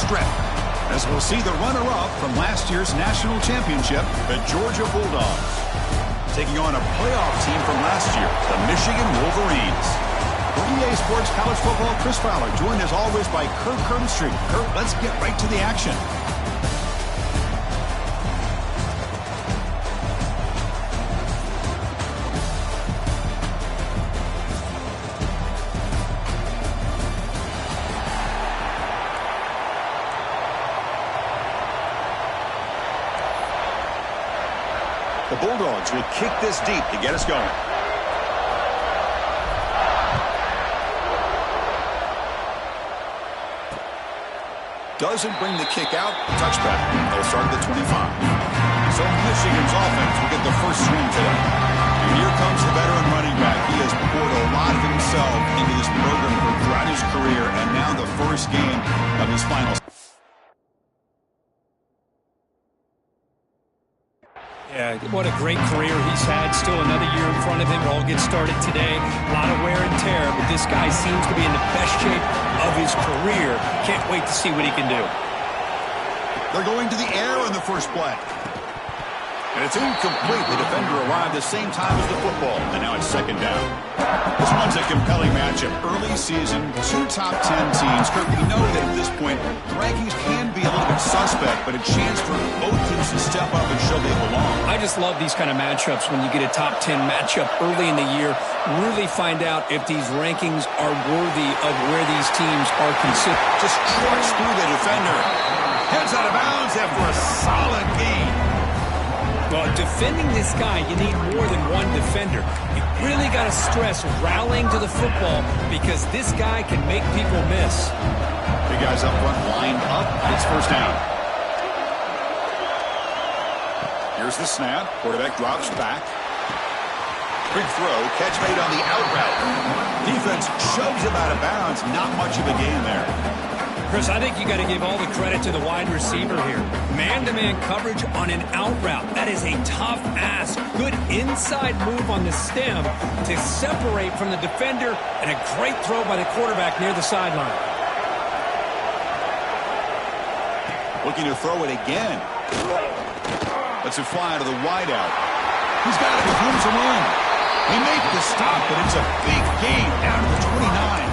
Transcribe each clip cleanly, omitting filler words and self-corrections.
strength, as we'll see the runner-up from last year's national championship, the Georgia Bulldogs, taking on a playoff team from last year, the Michigan Wolverines. For EA Sports College Football, Chris Fowler, joined as always by Kurt Kirkstreet. Kurt, let's get right to the action. The Bulldogs will kick this deep to get us going. Doesn't bring the kick out. Touchback. They'll start at the 25. So Michigan's offense will get the first swing today. And here comes the veteran running back. He has poured a lot of himself into this program throughout his career, and now the first game of his final. Yeah, what a great career he's had. Still another year in front of him. It all gets started today. A lot of wear and tear, but this guy seems to be in the best shape of his career. Can't wait to see what he can do. They're going to the air on the first play. And it's incomplete. The defender arrived the same time as the football, and now it's second down. This one's a compelling matchup. Early season, two top 10 teams. Kirk, we know that at this point, the rankings can be a little bit suspect, but a chance for both teams to step up and show they belong. I just love these kind of matchups when you get a top 10 matchup early in the year. Really find out if these rankings are worthy of where these teams are considered. Just trucks through the defender. Heads out of bounds after a solid gain. Well, defending this guy, you need more than one defender. You really got to stress rallying to the football because this guy can make people miss. Big guys up front lined up. It's first down. Here's the snap. Quarterback drops back. Quick throw. Catch made on the out route. Defense shoves him out of bounds. Not much of a gain there. Chris, I think you got to give all the credit to the wide receiver here. Man-to-man coverage on an out route. That is a tough ask. Good inside move on the stem to separate from the defender, and a great throw by the quarterback near the sideline. Looking to throw it again. Lets it fly to the wideout. He's got it with room to run. He made the stop, but it's a big gain down to the 29.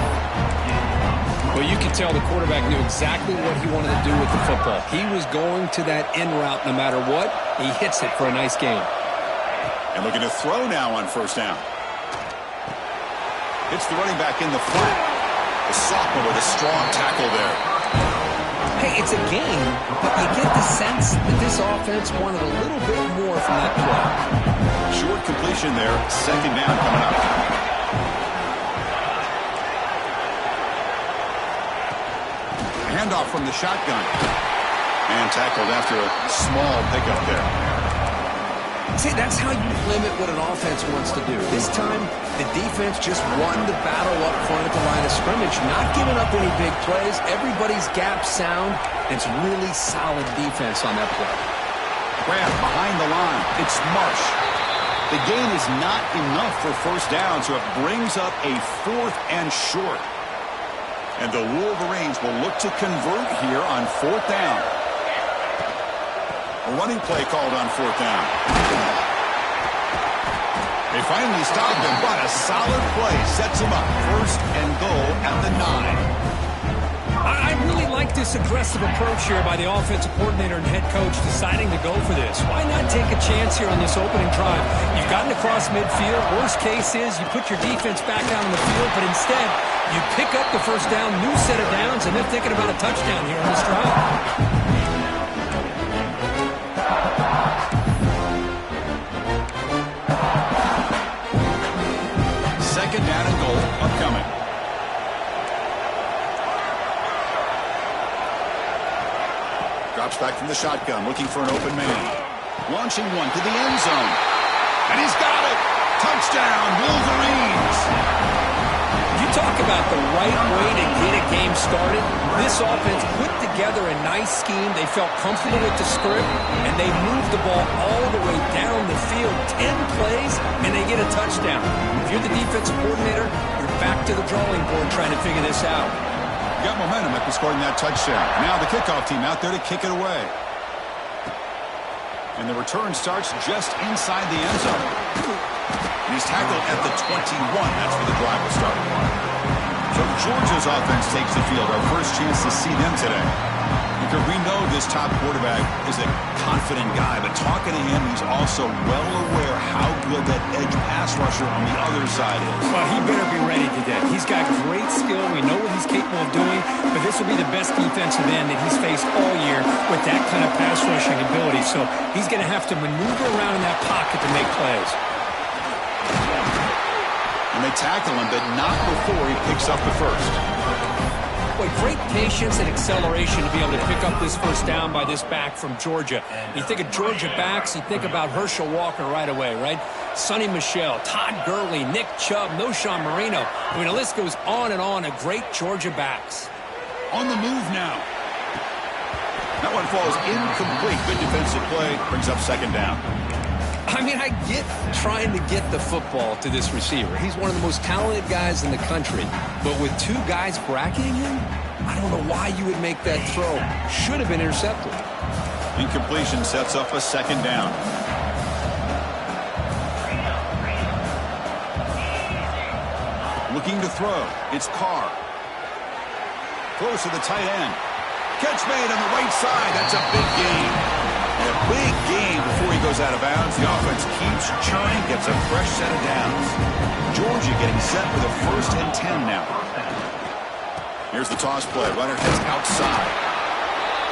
Well, you can tell the quarterback knew exactly what he wanted to do with the football. He was going to that in route no matter what. He hits it for a nice gain. And looking to throw now on first down. Hits the running back in the flat. The sophomore with a strong tackle there. Hey, it's a game, but you get the sense that this offense wanted a little bit more from that play. Short completion there. Second down coming up. Handoff from the shotgun. And tackled after a small pickup there. See, that's how you limit what an offense wants to do. This time, the defense just won the battle up front at the line of scrimmage, not giving up any big plays. Everybody's gap sound. It's really solid defense on that play. Grab behind the line. It's Marsh. The gain is not enough for first down, so it brings up a 4th and short. And the Wolverines will look to convert here on 4th down. A running play called on 4th down. They finally stopped him, but a solid play sets him up. 1st and goal at the 9. I really like this aggressive approach here by the offensive coordinator and head coach deciding to go for this. Why not take a chance here on this opening drive? You've gotten across midfield. Worst case is you put your defense back out on the field, but instead you pick up the first down, new set of downs, and they're thinking about a touchdown here on this drive. Second down and goal upcoming. Drops back from the shotgun, looking for an open man. Launching one to the end zone. And he's got it! Touchdown, Wolverines! You talk about the right way to get a game started. This offense put together a nice scheme. They felt comfortable with the script, and they moved the ball all the way down the field. 10 plays, and they get a touchdown. If you're the defensive coordinator, you're back to the drawing board trying to figure this out. got momentum after scoring that touchdown. Now the kickoff team out there to kick it away. And the return starts just inside the end zone. And he's tackled at the 21. That's where the drive will start. So Georgia's offense takes the field. Our first chance to see them today. Because we know this top quarterback is a confident guy, but talking to him, he's also well aware how good that edge pass rusher on the other side is. Well, he better be ready today. He's got great skill. We know what he's capable of doing, but this will be the best defensive end that he's faced all year with that kind of pass rushing ability. So he's going to have to maneuver around in that pocket to make plays. And they tackle him, but not before he picks up the first. Boy, great patience and acceleration to be able to pick up this first down by this back from Georgia. You think of Georgia backs, you think about Herschel Walker right away, right? Sonny Michel, Todd Gurley, Nick Chubb, Knowshon Moreno. I mean, the list goes on and on of great Georgia backs. On the move now. That one falls incomplete. Good defensive play. Brings up second down. I mean, I get trying to get the football to this receiver. He's one of the most talented guys in the country. But with two guys bracketing him, I don't know why you would make that throw. Should have been intercepted. Incompletion sets up a second down. Looking to throw. It's Carr. Close to the tight end. Catch made on the right side. That's a big gain. And a big gain before he goes out of bounds. The offense keeps churning, gets a fresh set of downs. Georgia getting set with a 1st and 10 now. Here's the toss play. Runner heads outside.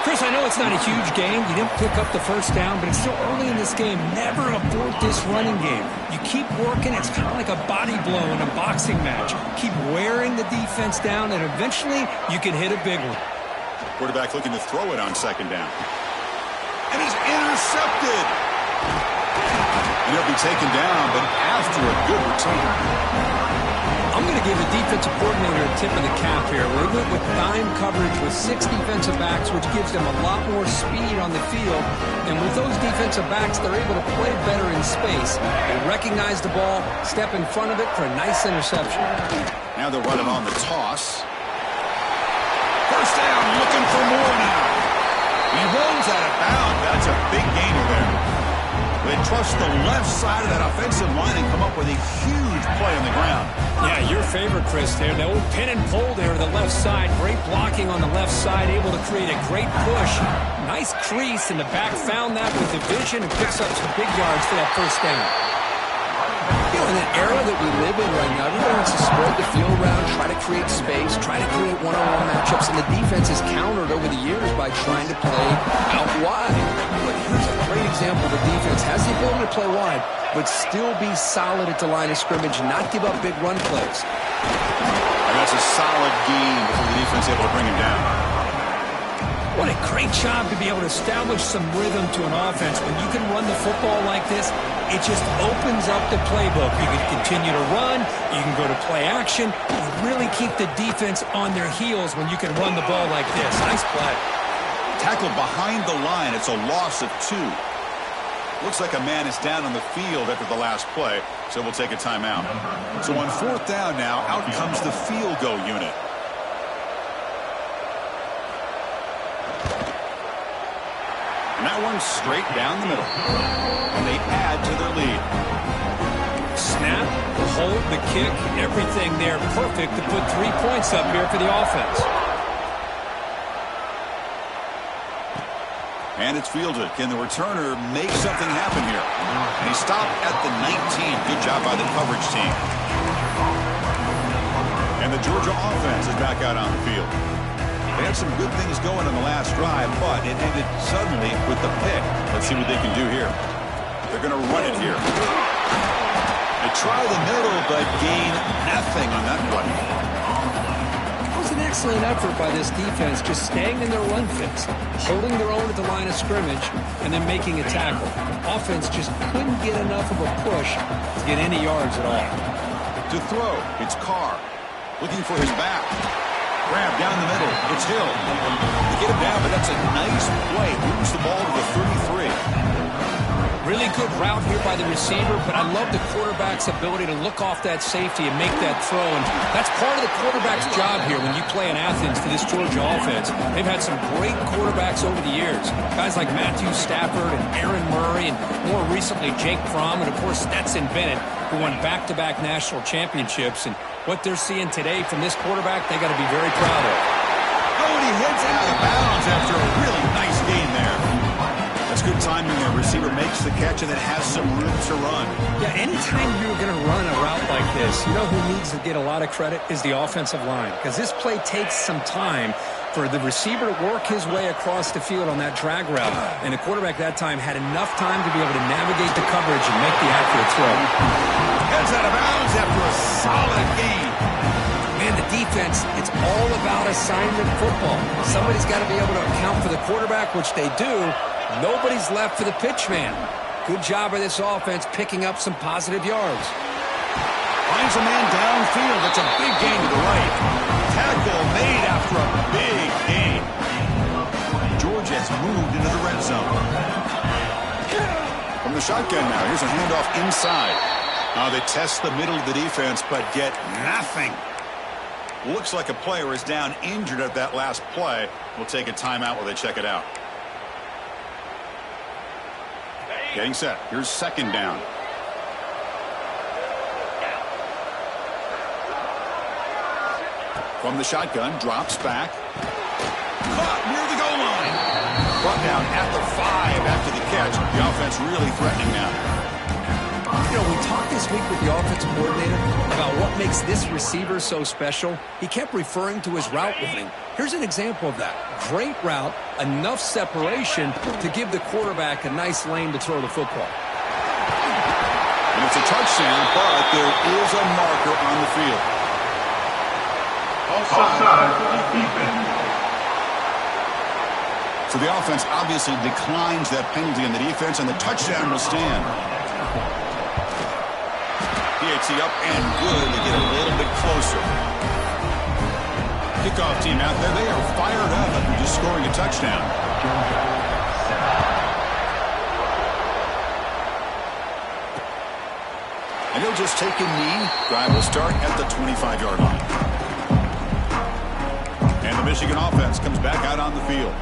Chris, I know it's not a huge game. You didn't pick up the first down, but it's still early in this game. Never abort this running game. You keep working. It's kind of like a body blow in a boxing match. Keep wearing the defense down, and eventually you can hit a big one. Quarterback looking to throw it on second down. And he's intercepted. And he'll be taken down, but after a good return. I'm going to give the defensive coordinator a tip of the cap here. We went with dime coverage with 6 defensive backs, which gives them a lot more speed on the field. And with those defensive backs, they're able to play better in space. They recognize the ball, step in front of it for a nice interception. Now they're running on the toss. First down, looking for more now. He rolls out of bounds. That's a big gainer there. They trust the left side of that offensive line and come up with a huge play on the ground. Yeah, your favorite, Chris, there. The old pin and pull there to the left side. Great blocking on the left side, able to create a great push. Nice crease, and the back found that with the vision and picks up some big yards for that first down. You know, in the era that we live in right now, everybody wants to spread the field around, try to create space, try to create one-on-one matchups, and the defense has countered over the years by trying to play out wide. But here's a great example. The defense has the ability to play wide, but still be solid at the line of scrimmage and not give up big run plays. And that's a solid gain before the defense able to bring him down. What a great job to be able to establish some rhythm to an offense. When you can run the football like this, it just opens up the playbook. You can continue to run. You can go to play action. You really keep the defense on their heels when you can run the ball like this. Nice play. Tackled behind the line. It's a loss of 2. Looks like a man is down on the field after the last play, so we'll take a timeout. So on 4th down now, out comes the field goal unit. And that one's straight down the middle. And they add to their lead. Snap, the hold, the kick, everything there perfect to put 3 points up here for the offense. And it's fielded. Can the returner make something happen here? And he stopped at the 19. Good job by the coverage team. And the Georgia offense is back out on the field. They had some good things going on the last drive, but it ended suddenly with the pick. Let's see what they can do here. They're going to run it here. They try the middle, but gain nothing on that play. It was an excellent effort by this defense, just staying in their run fits, holding their own at the line of scrimmage, and then making a tackle. Offense just couldn't get enough of a push to get any yards at all. To throw, it's Carr. Looking for his back. Grab down the middle. It's Hill. They get him down, but that's a nice play. Moves the ball to the 33. Really good route here by the receiver, but I love the quarterback's ability to look off that safety and make that throw. And that's part of the quarterback's job here when you play in Athens for this Georgia offense. They've had some great quarterbacks over the years. Guys like Matthew Stafford and Aaron Murray, and more recently Jake Fromm, and of course Stetson Bennett, who won back-to-back national championships. And what they're seeing today from this quarterback, they got to be very proud of. Oh, and he heads out of bounds after a really nice gain there. That's good timing. The receiver makes the catch and then has some room to run. Yeah, anytime you're going to run a route like this, you know who needs to get a lot of credit is the offensive line, because this play takes some time for the receiver to work his way across the field on that drag route. And the quarterback that time had enough time to be able to navigate the coverage and make the accurate throw. Heads out of bounds after a solid gain. Man, the defense, it's all about assignment football. Somebody's got to be able to account for the quarterback, which they do. Nobody's left for the pitch man. Good job by this offense picking up some positive yards. Finds a man downfield. That's a big gain to the right. Tackle made after a big gain. Georgia has moved into the red zone. From the shotgun now, here's a handoff inside. Now they test the middle of the defense, but get nothing. Looks like a player is down injured at that last play. We'll take a timeout while they check it out. Getting set. Here's second down. From the shotgun, drops back. Caught near the goal line. Brought down at the 5 after the catch. The offense really threatening now. You know, we talked this week with the offensive coordinator about what makes this receiver so special. He kept referring to his route running. Here's an example of that. Great route, enough separation to give the quarterback a nice lane to throw the football. And it's a touchdown, but there is a marker on the field. Offside defense. So the offense obviously declines that penalty on the defense, and the touchdown will stand. PHC up and good to get a little bit closer. Kickoff team out there, they are fired up after just scoring a touchdown. And he'll just take a knee. Drive will start at the 25-yard line. And the Michigan offense comes back out on the field.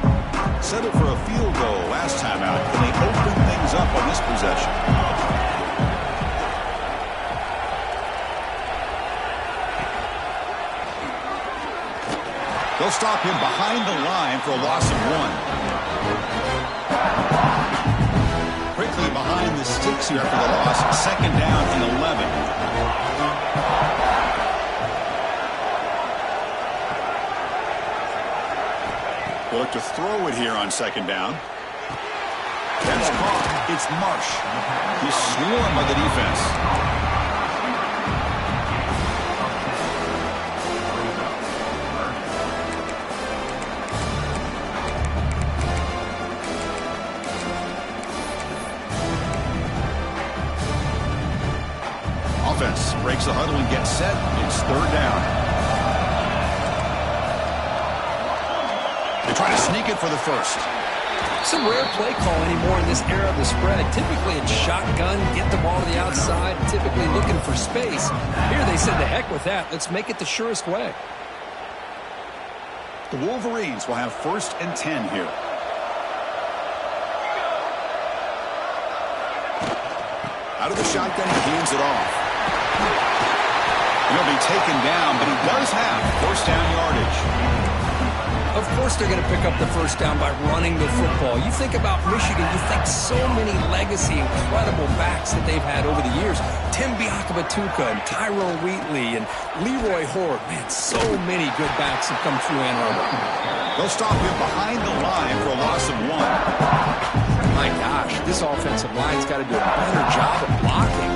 Settled for a field goal last time out. Can they open things up on this possession? They'll stop him behind the line for a loss of 1. Quickly behind the sticks here after the loss. Second down and 11. They'll look to throw it here on second down. That's caught. It's Marsh. He's swarmed by the defense. Offense breaks the huddle and gets set. It's third down. They try to sneak it for the first. It's a rare play call anymore in this era of the spread. Typically it's shotgun, get the ball to the outside, typically looking for space. Here they said, the heck with that. Let's make it the surest way. The Wolverines will have first and 10 here. Out of the shotgun, he hands it off. He'll be taken down, but he does have first down yardage. Of course they're going to pick up the first down by running the football. You think about Michigan, you think so many legacy, incredible backs that they've had over the years. Tim Biakabatuka and Tyrone Wheatley and Leroy Horde. Man, so many good backs have come through Ann Arbor. They'll stop him behind the line for a loss of 1. My gosh, this offensive line's got to do a better job of blocking.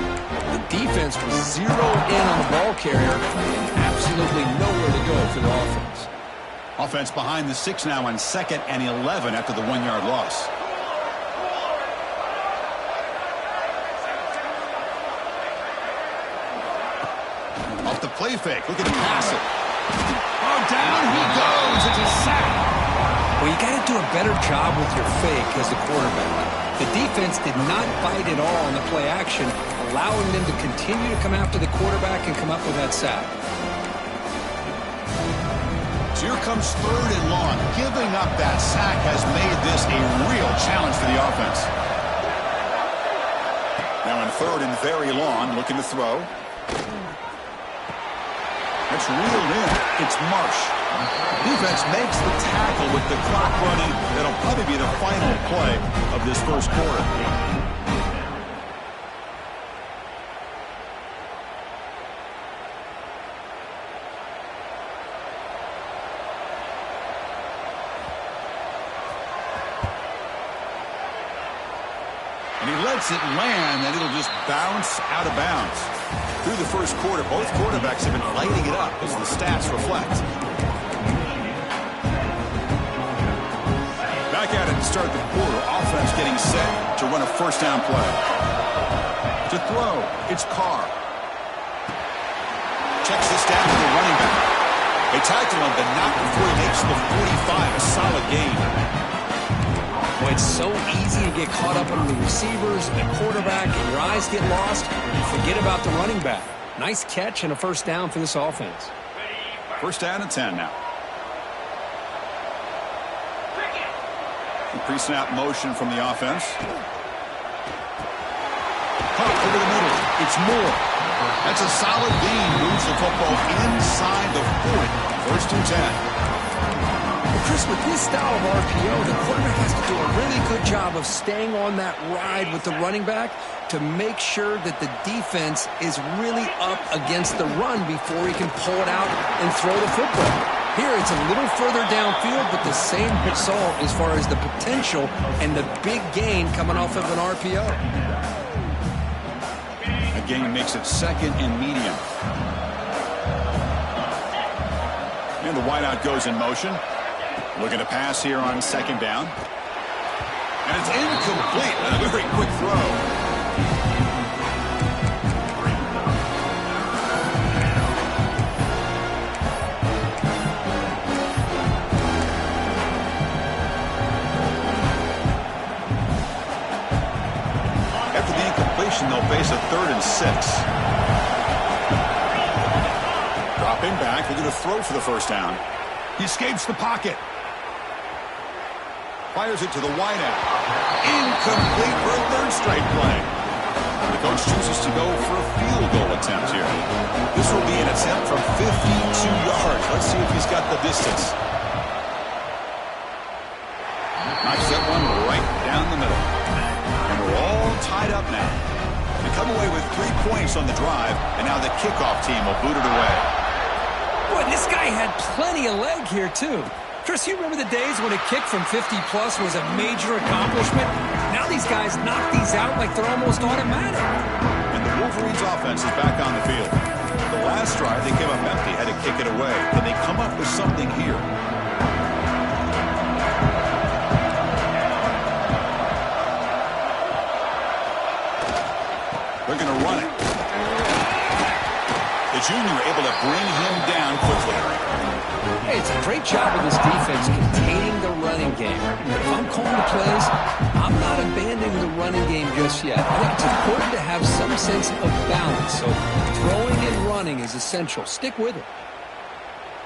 The defense was zeroed in on the ball carrier and absolutely nowhere to go for the offense. Offense behind the 6 now on second and 11 after the 1-yard loss. Off the play fake. Look at him pass it. Oh, down he goes. It's a sack. Well, you got to do a better job with your fake as the quarterback. The defense did not bite at all on the play action, allowing them to continue to come after the quarterback and come up with that sack. So here comes 3rd and long. Giving up that sack has made this a real challenge for the offense. Now in 3rd and very long, looking to throw. It's reeled in. It's Marsh. Defense makes the tackle with the clock running. That'll probably be the final play of this first quarter. And he lets it land, and it'll just bounce out of bounds. Through the first quarter, both quarterbacks have been lighting it up, as the stats reflect. Back at it to start the quarter. Offense getting set to run a first down play. To throw, it's Carr. Checks this down to the running back. They tackle him, but not before he makes the 45. A solid gain. Well, it's so easy to get caught up on the receivers and the quarterback, and your eyes get lost. You forget about the running back. Nice catch and a first down for this offense. First down and 10 now. Pre-snap motion from the offense. Pop over the middle. It's Moore. That's a solid gain. Moves the football inside the 40. First and 10. Well, Chris, with this style of RPO, the quarterback has to do a really good job of staying on that ride with the running back to make sure that the defense is really up against the run before he can pull it out and throw the football. Here it's a little further downfield, but the same result as far as the potential and the big gain coming off of an RPO. A gain makes it 2nd and medium. And the wideout goes in motion. Looking to pass here on 2nd down. And it's incomplete. A very quick throw. They'll face a 3rd and 6. Dropping back, looking to throw for the first down. He escapes the pocket. Fires it to the wideout. Incomplete for a 3rd straight play. The coach chooses to go for a field goal attempt here. This will be an attempt from 52 yards. Let's see if he's got the distance. Knocks that one right down the middle. And we're all tied up now. They come away with 3 points on the drive, and now the kickoff team will boot it away. Boy, this guy had plenty of leg here, too. Chris, you remember the days when a kick from 50-plus was a major accomplishment? Now these guys knock these out like they're almost automatic. And the Wolverines' offense is back on the field. The last drive, they came up empty, had to kick it away. Can they come up with something here? They're going to run it. The junior able to bring him down quickly. Hey, it's a great job of this defense containing the running game. If I'm calling the plays, I'm not abandoning the running game just yet. I think it's important to have some sense of balance. So throwing and running is essential. Stick with it.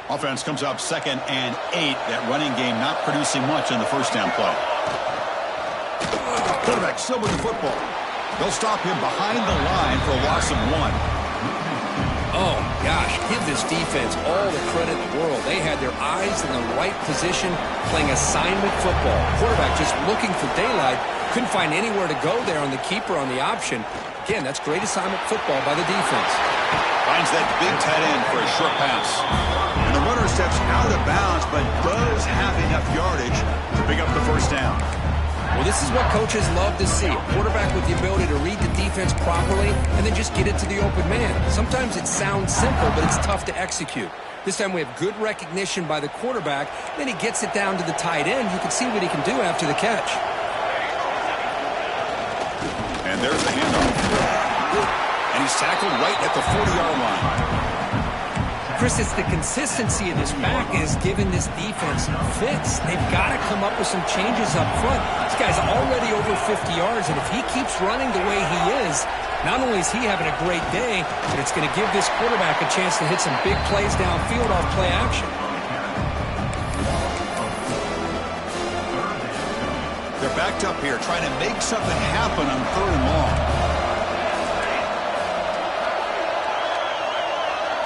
Offense comes up 2nd and 8. That running game not producing much on the first down play. Quarterback still with the football. They'll stop him behind the line for a loss of 1. Oh, gosh, give this defense all the credit in the world. They had their eyes in the right position, playing assignment football. Quarterback just looking for daylight. Couldn't find anywhere to go there on the keeper on the option. Again, that's great assignment football by the defense. Finds that big tight end for a short pass. And the runner steps out of bounds, but does have enough yardage to pick up the first down. Well, this is what coaches love to see. A quarterback with the ability to read the defense properly and then just get it to the open man. Sometimes it sounds simple, but it's tough to execute. This time we have good recognition by the quarterback. Then he gets it down to the tight end. You can see what he can do after the catch. And there's the handoff. And he's tackled right at the 40-yard line. Chris, it's the consistency of this back is giving this defense fits. They've got to come up with some changes up front. This guy's already over 50 yards, and if he keeps running the way he is, not only is he having a great day, but it's going to give this quarterback a chance to hit some big plays downfield off play action. They're backed up here trying to make something happen on 3rd and long.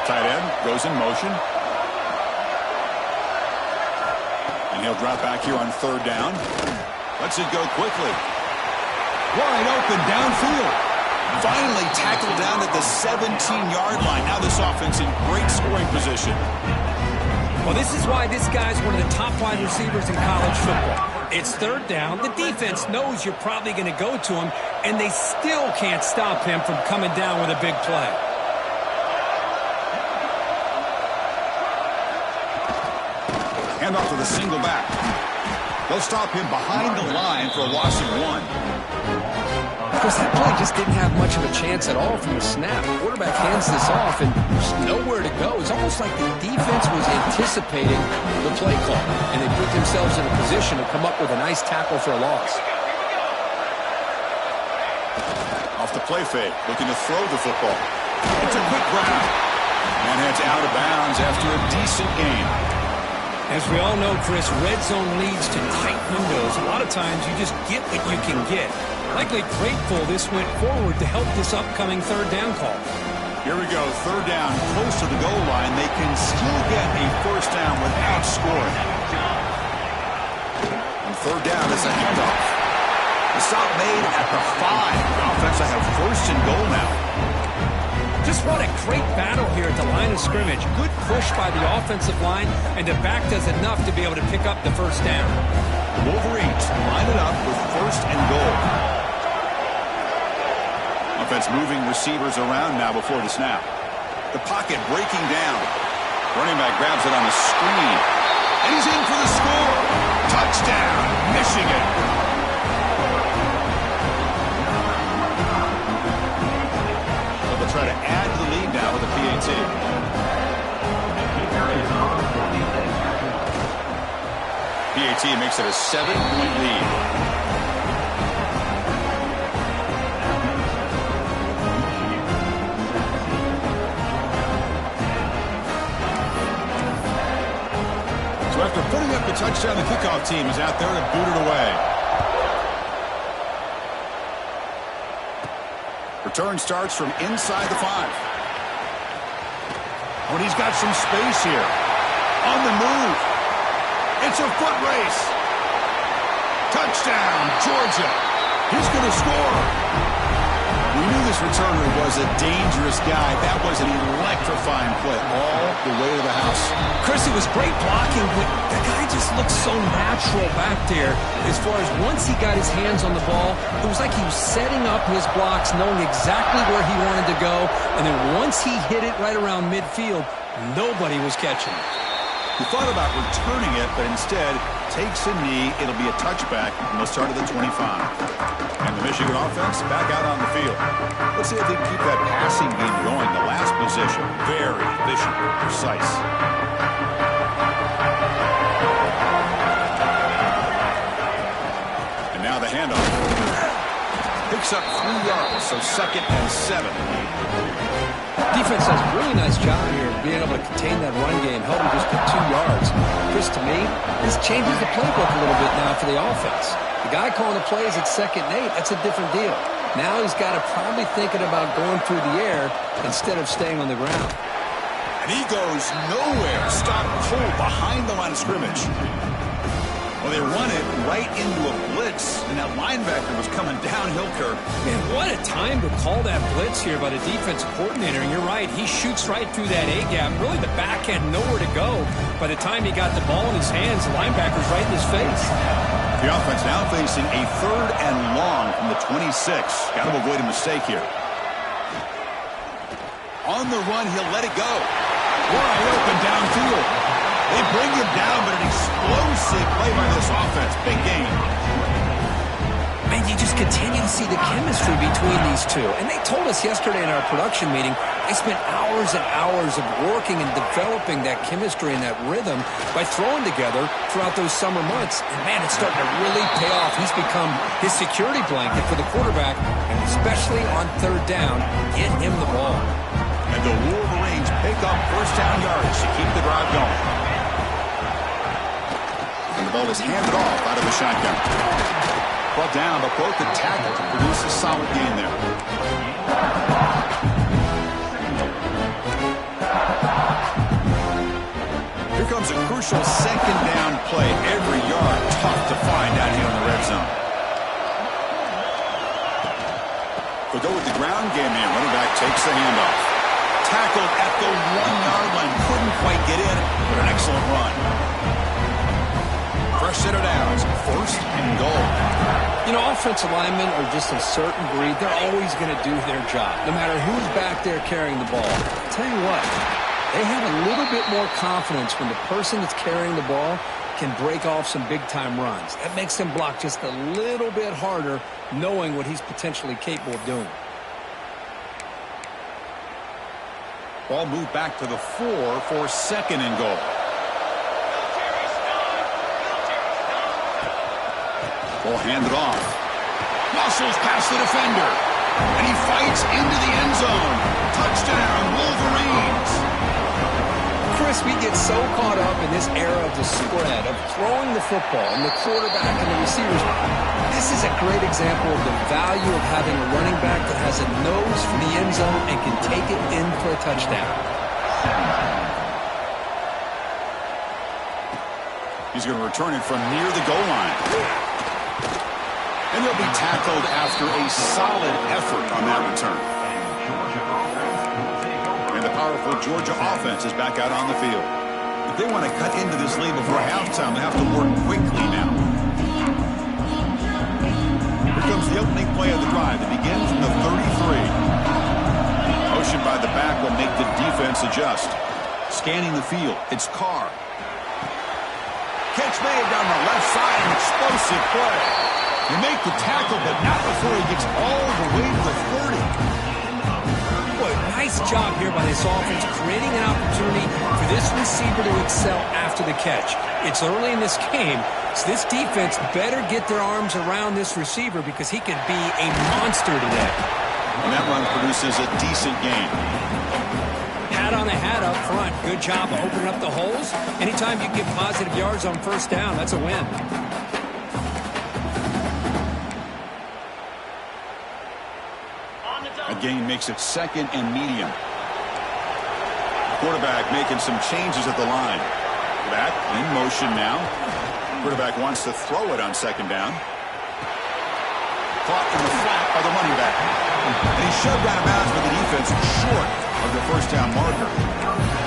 Tight end goes in motion. And he'll drop back here on 3rd down. Lets it go quickly. Wide open downfield. Finally tackled down at the 17-yard line. Now this offense in great scoring position. Well, this is why this guy's one of the top wide receivers in college football. It's 3rd down. The defense knows you're probably going to go to him, and they still can't stop him from coming down with a big play. Hand off to the single back. They'll stop him behind the line for a loss of 1. Of course, that play just didn't have much of a chance at all from the snap. The quarterback hands this off, and there's nowhere to go. It's almost like the defense was anticipating the play call, and they put themselves in a position to come up with a nice tackle for a loss. Off the play fake, looking to throw the football. It's a quick grab. And heads out of bounds after a decent game. As we all know, Chris, red zone leads to tight windows. A lot of times you just get what you can get. Likely grateful this went forward to help this upcoming 3rd down call. Here we go, 3rd down, close to the goal line. They can still get a 1st down without scoring. On 3rd down, it's a handoff. The stop made at the 5. The offense will have 1st and goal now. Just what a great battle here at the line of scrimmage. Good push by the offensive line, and the back does enough to be able to pick up the 1st down. The Wolverines line it up with 1st and goal. Offense moving receivers around now before the snap. The pocket breaking down. Running back grabs it on a screen. And he's in for the score. Touchdown, Michigan. So they'll try to add to the lead now with a PAT. PAT makes it a 7-point lead. After putting up the touchdown, the kickoff team is out there to boot it away. Return starts from inside the 5. Oh, and he's got some space here. On the move. It's a foot race. Touchdown, Georgia. He's going to score. We knew this returner was a dangerous guy. That was an electrifying play all the way to the house. Chris, it was great blocking, but the guy just looked so natural back there. As far as once he got his hands on the ball, it was like he was setting up his blocks, knowing exactly where he wanted to go. And then once he hit it right around midfield, nobody was catching it. He thought about returning it, but instead takes a knee. It'll be a touchback, and they'll start at the 25. And the Michigan offense back out on the field. Let's see if they can keep that passing game going. The last possession, very efficient, precise. And now the handoff. Picks up 3 yards, so 2nd and 7. Defense does a really nice job here being able to contain that run game, held him just to 2 yards. Chris, to me, this changes the playbook a little bit now for the offense. The guy calling the plays at 2nd and 8, that's a different deal. Now he's got to probably thinking about going through the air instead of staying on the ground. And he goes nowhere. Stop pull behind the line of scrimmage. Well, they run it right into a blitz, and that linebacker was coming downhill, Kirk. Man, what a time to call that blitz here by the defensive coordinator. And you're right, he shoots right through that A-gap. Really, the back had nowhere to go. By the time he got the ball in his hands, the linebacker's right in his face. The offense now facing a 3rd and long from the 26. Got to avoid a mistake here. On the run, he'll let it go. Wide open downfield. They bring him down, but an explosive play by this offense. Big game. Man, you you just continue to see the chemistry between these two. And they told us yesterday in our production meeting, they spent hours and hours of working and developing that chemistry and that rhythm by throwing together throughout those summer months. And, man, it's starting to really pay off. He's become his security blanket for the quarterback, and especially on third down, get him the ball. And the Wolverines pick up first down yards to keep the drive going. And the ball is handed off out of the shotgun. Brought down, but broke the tackle to produce a solid gain there. Here comes a crucial second down play. Every yard tough to find out here in the red zone. They'll go with the ground game here. Running back takes the handoff. Tackled at the 1-yard line. Couldn't quite get in, but an excellent run. Fresh set of downs. First and goal. You know, offensive linemen are just a certain breed. They're always going to do their job, no matter who's back there carrying the ball. I'll tell you what, they have a little bit more confidence when the person that's carrying the ball can break off some big-time runs. That makes them block just a little bit harder, knowing what he's potentially capable of doing. Ball moved back to the 4 for second and goal. Ball handed off. Muscles past the defender. And he fights into the end zone. Touchdown, Wolverines. Chris, we get so caught up in this era of the spread, of throwing the football and the quarterback and the receivers. This is a great example of the value of having a running back that has a nose for the end zone and can take it in for a touchdown. He's going to return it from near the goal line. And he'll be tackled after a solid effort on that return. And the powerful Georgia offense is back out on the field. If they want to cut into this lead before halftime, they have to work quickly now. Here comes the opening play of the drive. It begins from the 33. Motion by the back will make the defense adjust. Scanning the field, it's Carr. Catch made down the left side, an explosive play. You make the tackle, but not before he gets all the way to the 30. Boy, nice job here by this offense, creating an opportunity for this receiver to excel after the catch. It's early in this game, so this defense better get their arms around this receiver because he could be a monster today. And that run produces a decent gain. Hat on a hat up front. Good job of opening up the holes. Anytime you get positive yards on first down, that's a win. A gain makes it second and medium. Quarterback making some changes at the line. Back in motion now. Quarterback wants to throw it on second down. Caught in the flat by the running back. And he's shoved out of bounds with the defense short of the first down marker.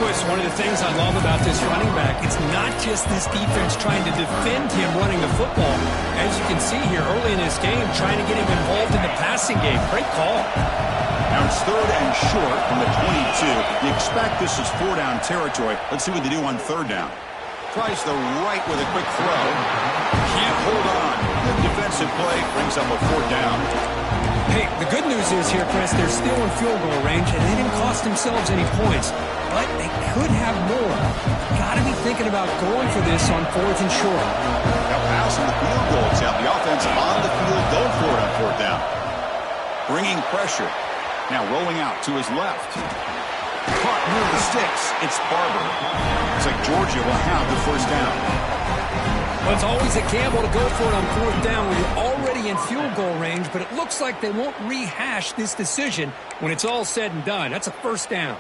Boy, it's one of the things I love about this running back. It's not just this defense trying to defend him running the football. As you can see here early in this game, trying to get him involved in the passing game. Great call. Now it's third and short from the 22. You expect this is 4-down territory. Let's see what they do on third down. Tries the right with a quick throw. Can't hold on. Good defensive play brings up a fourth down. Hey, the good news is here, Chris, they're still in field goal range, and they didn't cost themselves any points. But they could have more. Got to be thinking about going for this on fourth and short. Now passing the field goal attempt. The offense on the field going for it on fourth down. Bringing pressure. Now rolling out to his left. Caught near the sticks. It's Barber. It's like Georgia will have the first down. Well, it's always a gamble to go for it on fourth down when you're already in field goal range, but it looks like they won't rehash this decision when it's all said and done. That's a first down.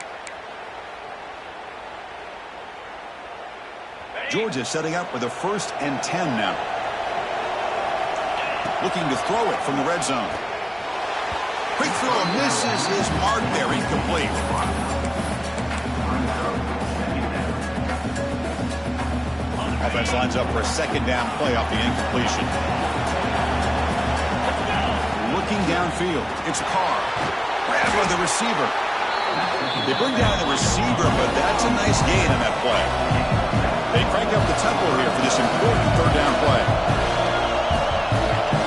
Georgia setting up with a 1st and 10 now. Looking to throw it from the red zone. Quick throw misses his mark there. Incomplete. Offense lines up for a second down play off the incompletion. Looking downfield. It's Carr. Grab by the receiver. They bring down the receiver, but that's a nice gain on that play. They crank up the tempo here for this important third down play.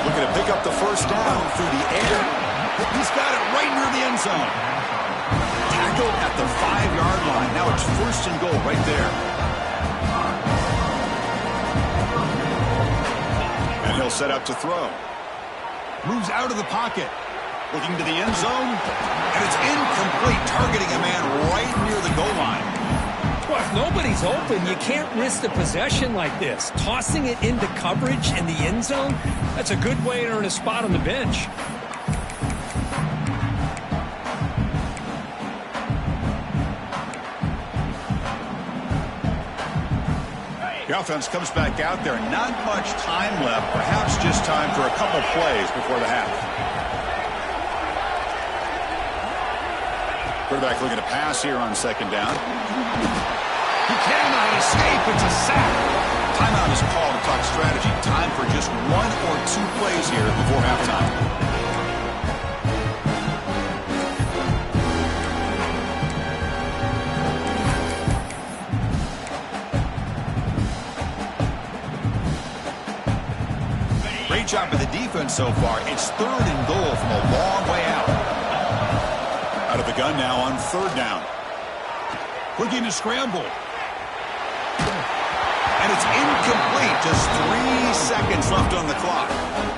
Looking to pick up the first first down through the air. He's got it right near the end zone. Tackled at the 5-yard line. Now it's first and goal right there. And he'll set up to throw. Moves out of the pocket. Looking to the end zone. And it's incomplete, targeting a man right near the goal line. Well, if nobody's open, you can't risk the possession like this. Tossing it into coverage in the end zone, that's a good way to earn a spot on the bench. The offense comes back out there. Not much time left. Perhaps just time for a couple plays before the half. Quarterback looking to pass here on second down. He cannot escape. It's a sack. Timeout is called to talk strategy. Time for just 1 or 2 plays here before halftime. Great job of the defense so far. It's 3rd and goal from a long way out. Out of the gun now on 3rd down. Looking to scramble. And it's incomplete. Just 3 seconds left on the clock.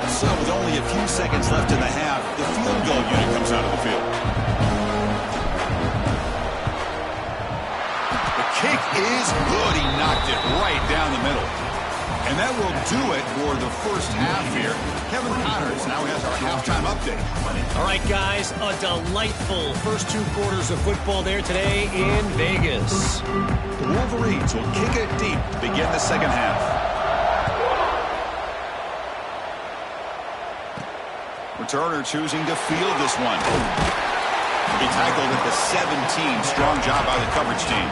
So with only a few seconds left in the half, the field goal unit comes out of the field. The kick is good. He knocked it right down the middle. And that will do it for the first half here. Kevin Connors now has our halftime update. All right, guys, a delightful first 2 quarters of football there today in Vegas. The Wolverines will kick it deep to begin the second half. Returner choosing to field this one. To be tackled at the 17. Strong job by the coverage team.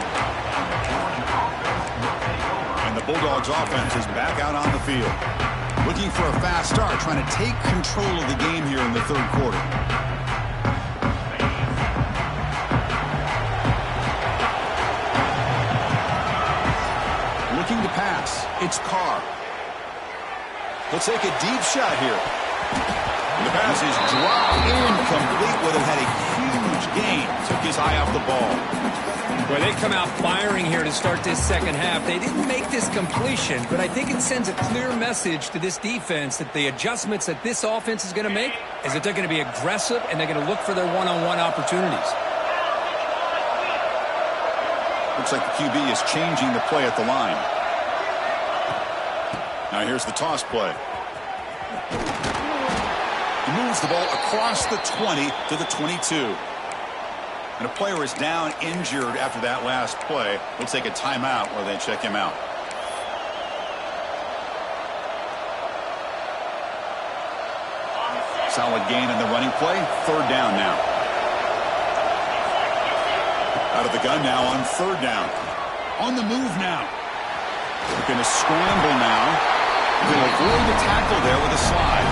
And the Bulldogs offense is back out on the field. Looking for a fast start, trying to take control of the game here in the 3rd quarter. Looking to pass. It's Carr. He'll take a deep shot here. And the pass is dropped incomplete. Would have had a huge gain. Took his eye off the ball. Well, they come out firing here to start this second half. They didn't make this completion, but I think it sends a clear message to this defense that the adjustments that this offense is going to make is that they're going to be aggressive and they're going to look for their one-on-one opportunities. Looks like the QB is changing the play at the line. Now here's the toss play. He moves the ball across the 20 to the 22. And a player is down injured after that last play. We'll take a timeout while they check him out. Solid gain in the running play. 3rd down now. Out of the gun now on 3rd down. On the move now. They're going to scramble now. Going to avoid the tackle there with a slide.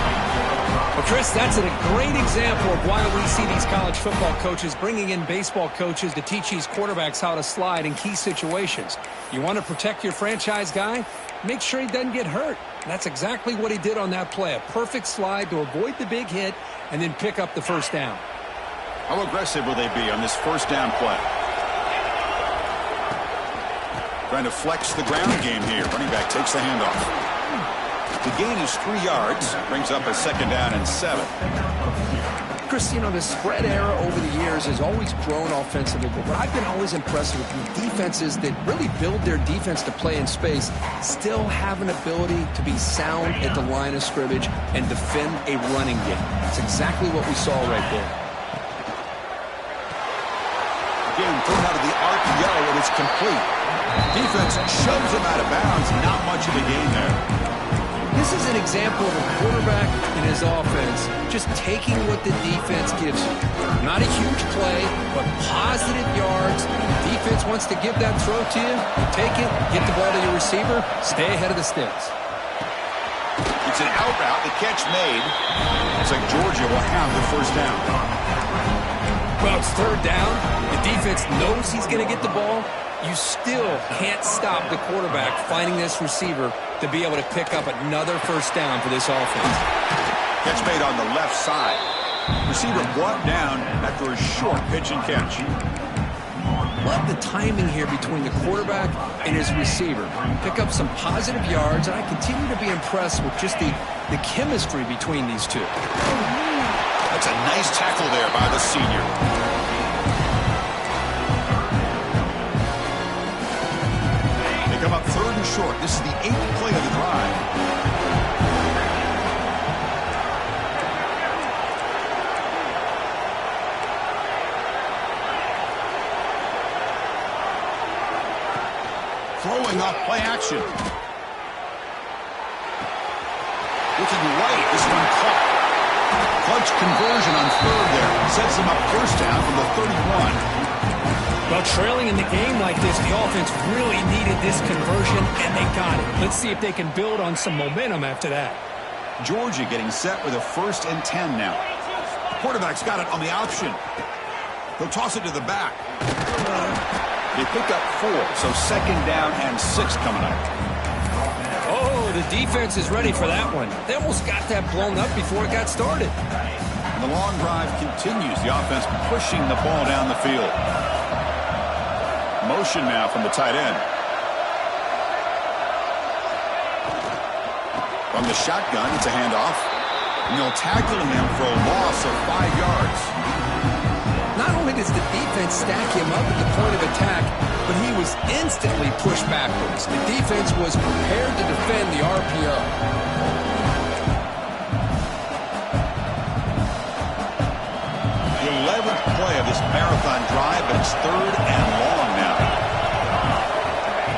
Well, Chris, that's a great example of why we see these college football coaches bringing in baseball coaches to teach these quarterbacks how to slide in key situations. You want to protect your franchise guy? Make sure he doesn't get hurt. And that's exactly what he did on that play. A perfect slide to avoid the big hit and then pick up the first down. How aggressive will they be on this first down play? Trying to flex the ground game here. Running back takes the handoff. The gain is 3 yards. Brings up a 2nd down and 7. Chris, you know, the spread era over the years has always grown offensively, but what I've been always impressed with defenses that really build their defense to play in space still have an ability to be sound at the line of scrimmage and defend a running game. That's exactly what we saw right there. Again, thrown out of the RPO, and it's complete. Defense shoves him out of bounds. Not much of a gain there. This is an example of a quarterback and his offense just taking what the defense gives you. Not a huge play, but positive yards. Defense wants to give that throw to you. You take it, get the ball to your receiver, stay ahead of the sticks. It's an out route. The catch made. Looks like Georgia will have the first down. Well, it's 3rd down. The defense knows he's going to get the ball. You still can't stop the quarterback finding this receiver to be able to pick up another first down for this offense. Catch made on the left side. Receiver brought down after a short pitch and catch. Love the timing here between the quarterback and his receiver. Pick up some positive yards, and I continue to be impressed with just the chemistry between these two. That's a nice tackle there by the senior. They come up 3rd and short. This is the 8th play of the drive. Throwing off play action. Looking right. This one caught. Clutch conversion on 3rd there. Sets them up 1st down from the 31. Well, trailing in the game like this, the offense really needed this conversion, and they got it. Let's see if they can build on some momentum after that. Georgia getting set with a 1st and 10 now. Quarterback's got it on the option. He'll toss it to the back. They pick up 4, so 2nd down and 6 coming up. Oh, the defense is ready for that one. They almost got that blown up before it got started. And the long drive continues. The offense pushing the ball down the field. Motion now from the tight end. From the shotgun, it's a handoff. And they'll tackle him for a loss of 5 yards. Not only does the defense stack him up at the point of attack, but he was instantly pushed backwards. The defense was prepared to defend the RPO. The 11th play of this marathon drive, but it's 3rd and long now.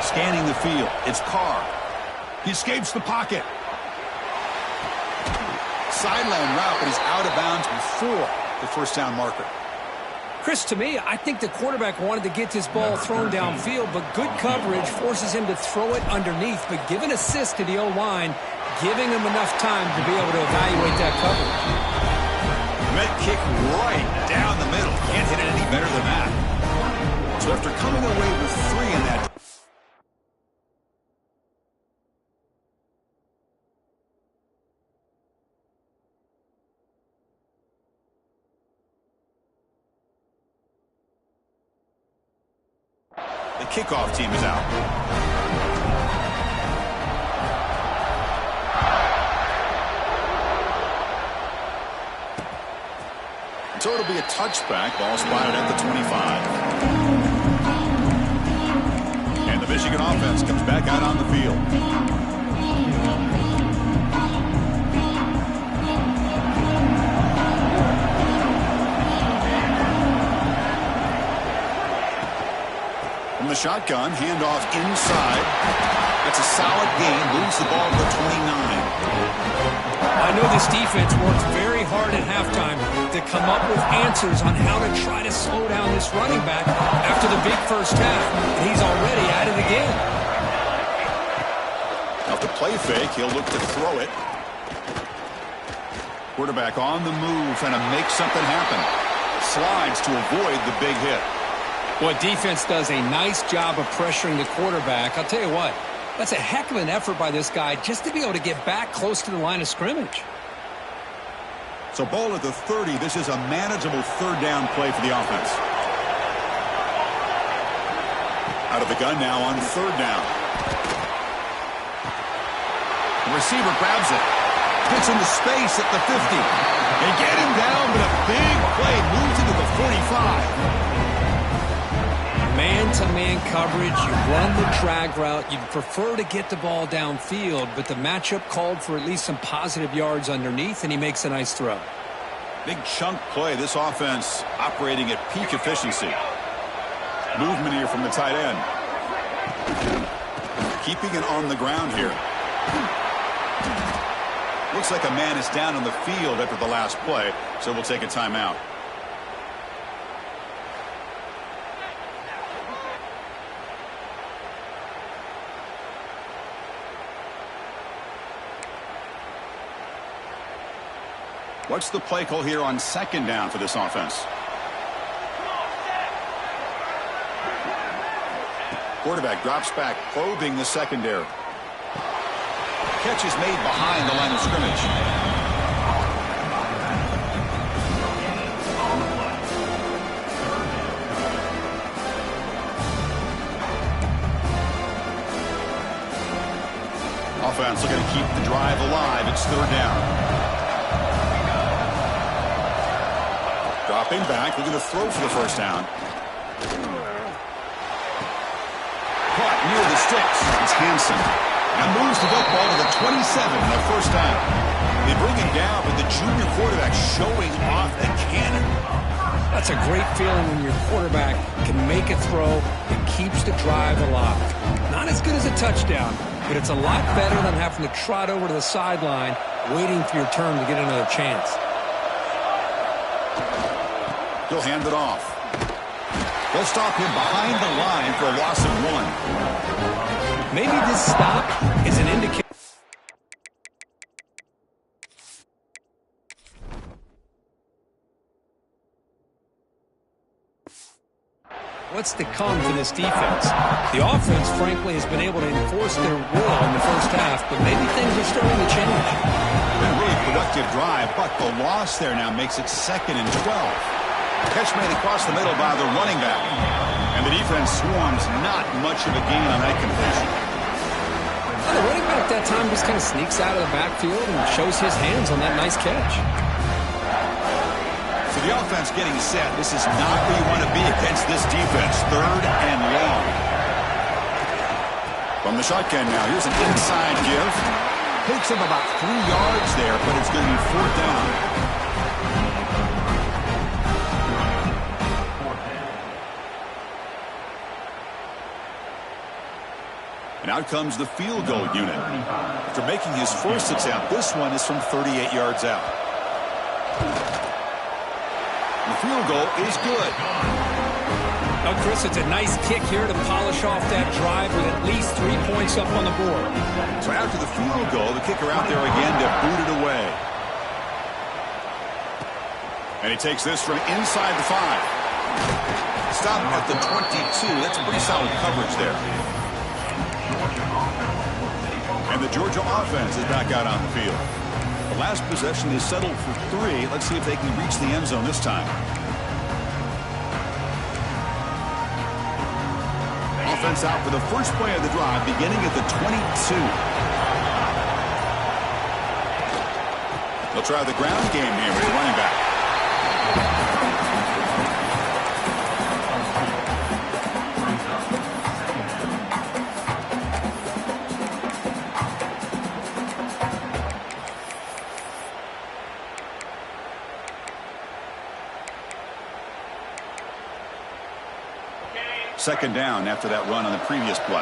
Scanning the field, it's Carr. He escapes the pocket. Sideline route, but he's out of bounds before the 1st down marker. Chris, to me, I think the quarterback wanted to get this ball thrown downfield, but good coverage forces him to throw it underneath. But give an assist to the O-line, giving him enough time to be able to evaluate that coverage. Met kick right down the middle. Can't hit it any better than that. So after coming away with 3 in that, the kickoff team is out. So it'll be a touchback. Ball spotted at the 25. And the Michigan offense comes back out on the field. From the shotgun, handoff inside. That's a solid gain. Moves the ball to the 29. I know this defense worked very hard at halftime to come up with answers on how to try to slow down this running back after the big 1st half. And he's already out of the game. Off the play fake, he'll look to throw it. Quarterback on the move, trying to make something happen. Slides to avoid the big hit. Well, defense does a nice job of pressuring the quarterback. I'll tell you what, that's a heck of an effort by this guy just to be able to get back close to the line of scrimmage. So ball at the 30. This is a manageable 3rd down play for the offense. Out of the gun now on 3rd down. The receiver grabs it. Gets into space at the 50. They get him down, but a big play moves into the 45. Man-to-man coverage, you run the drag route, you'd prefer to get the ball downfield, but the matchup called for at least some positive yards underneath, and he makes a nice throw. Big chunk play. This offense operating at peak efficiency. Movement here from the tight end. Keeping it on the ground here. Looks like a man is down on the field after the last play, so we'll take a timeout. What's the play call here on 2nd down for this offense? Quarterback drops back, probing the secondary. Catch is made behind the line of scrimmage. offense looking to keep the drive alive. It's third down. Dropping back, looking to throw for the first down. Caught near the sticks. It's Hansen. Now moves the football to the 27 and the first down. They bring him down, but the junior quarterback showing off the cannon. That's a great feeling when your quarterback can make a throw and keeps the drive alive. Not as good as a touchdown, but it's a lot better than having to trot over to the sideline waiting for your turn to get another chance. He'll hand it off. They'll stop him behind the line for a loss of 1. Maybe this stop is an indicator. What's to come for this defense? The offense, frankly, has been able to enforce their will in the first half, but maybe things are starting to change. A really productive drive, but the loss there now makes it 2nd and 12. Catch made across the middle by the running back. And the defense swarms not much of a gain on that completion. Well, the running back that time just kind of sneaks out of the backfield and shows his hands on that nice catch. So the offense getting set. This is not where you want to be against this defense. 3rd and long. From the shotgun now, here's an inside give. Takes him about 3 yards there, but it's going to be 4th down. And out comes the field goal unit. After making his first attempt, this one is from 38 yards out. The field goal is good. Now, Chris, it's a nice kick here to polish off that drive with at least 3 points up on the board. So after the field goal, the kicker out there again to boot it away. And he takes this from inside the 5. Stop at the 22. That's a pretty solid coverage there. And the Georgia offense is back out on the field. The last possession is settled for 3. Let's see if they can reach the end zone this time. Offense out for the first play of the drive, beginning at the 22. They'll try the ground game here with the running back. Second down after that run on the previous play.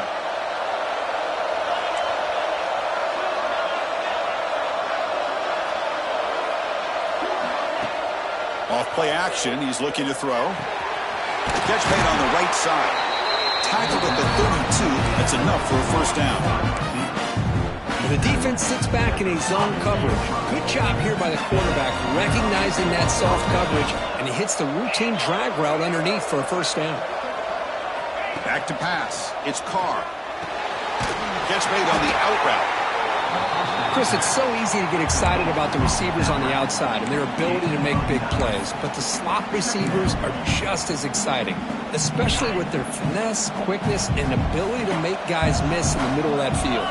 Off play action, he's looking to throw. Catch made on the right side. Tackled at the 32. That's enough for a first down. The defense sits back in a zone coverage. Good job here by the quarterback, recognizing that soft coverage, and he hits the routine drag route underneath for a first down. Back to pass. It's Carr. Catch made on the out route. Chris, it's so easy to get excited about the receivers on the outside and their ability to make big plays, but the slot receivers are just as exciting, especially with their finesse, quickness, and ability to make guys miss in the middle of that field.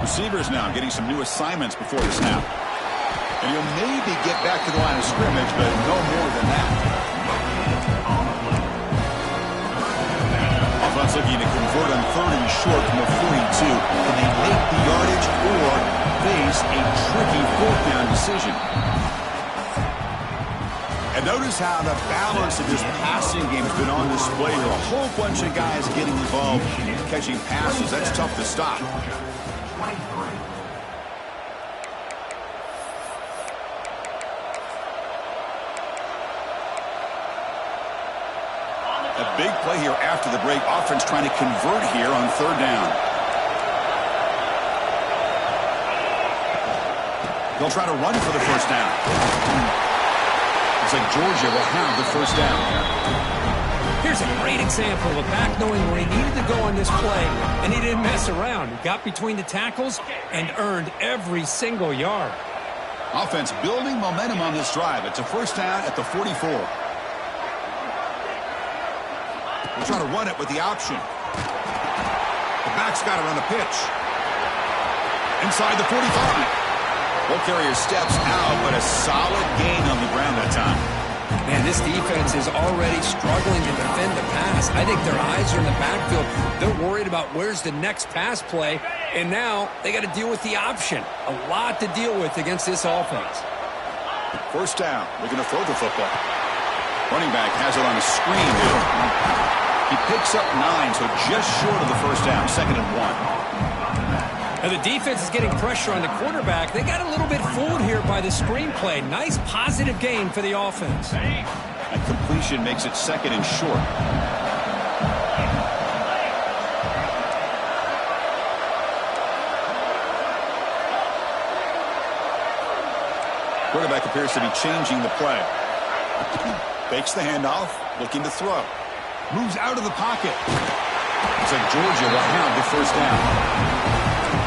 Receivers now getting some new assignments before the snap. And he'll maybe get back to the line of scrimmage, but no more than that. Offense looking to convert on 3rd and short from the 42. Can they make the yardage or face a tricky 4th down decision? And notice how the balance of this passing game has been on display here. A whole bunch of guys getting involved catching passes. That's tough to stop. A big play here after the break. Offense trying to convert here on 3rd down. They'll try to run for the first down. Looks like Georgia will have the first down. Here's a great example of a back knowing where he needed to go on this play, and he didn't mess around. He got between the tackles and earned every single yard. Offense building momentum on this drive. It's a first down at the 44. We'll try to run it with the option. The back's got it on the pitch. Inside the 45. Ball carrier steps out, but a solid gain on the ground that time. Man, this defense is already struggling to defend the pass. I think their eyes are in the backfield. They're worried about where's the next pass play, and now they got to deal with the option. A lot to deal with against this offense. First down. Looking to throw the football. Running back has it on a screen here. He picks up 9, so just short of the first down. 2nd and 1. Now the defense is getting pressure on the quarterback. They got a little bit fooled here by the screenplay. Nice positive gain for the offense. And completion makes it 2nd and short. Quarterback appears to be changing the play. Fakes the handoff, looking to throw. Moves out of the pocket. Looks like Georgia will have the first down.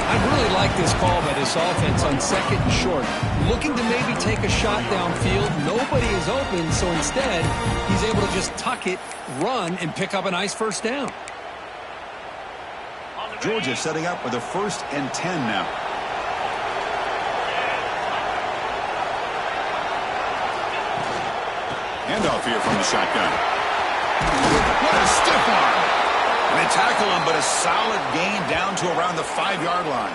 I really like this call by this offense on 2nd and short. Looking to maybe take a shot downfield. Nobody is open, so instead, he's able to just tuck it, run, and pick up a nice first down. Georgia setting up with a 1st and 10 now. Handoff here from the shotgun. What a stiff arm. And they tackle him, but a solid gain down to around the 5-yard line.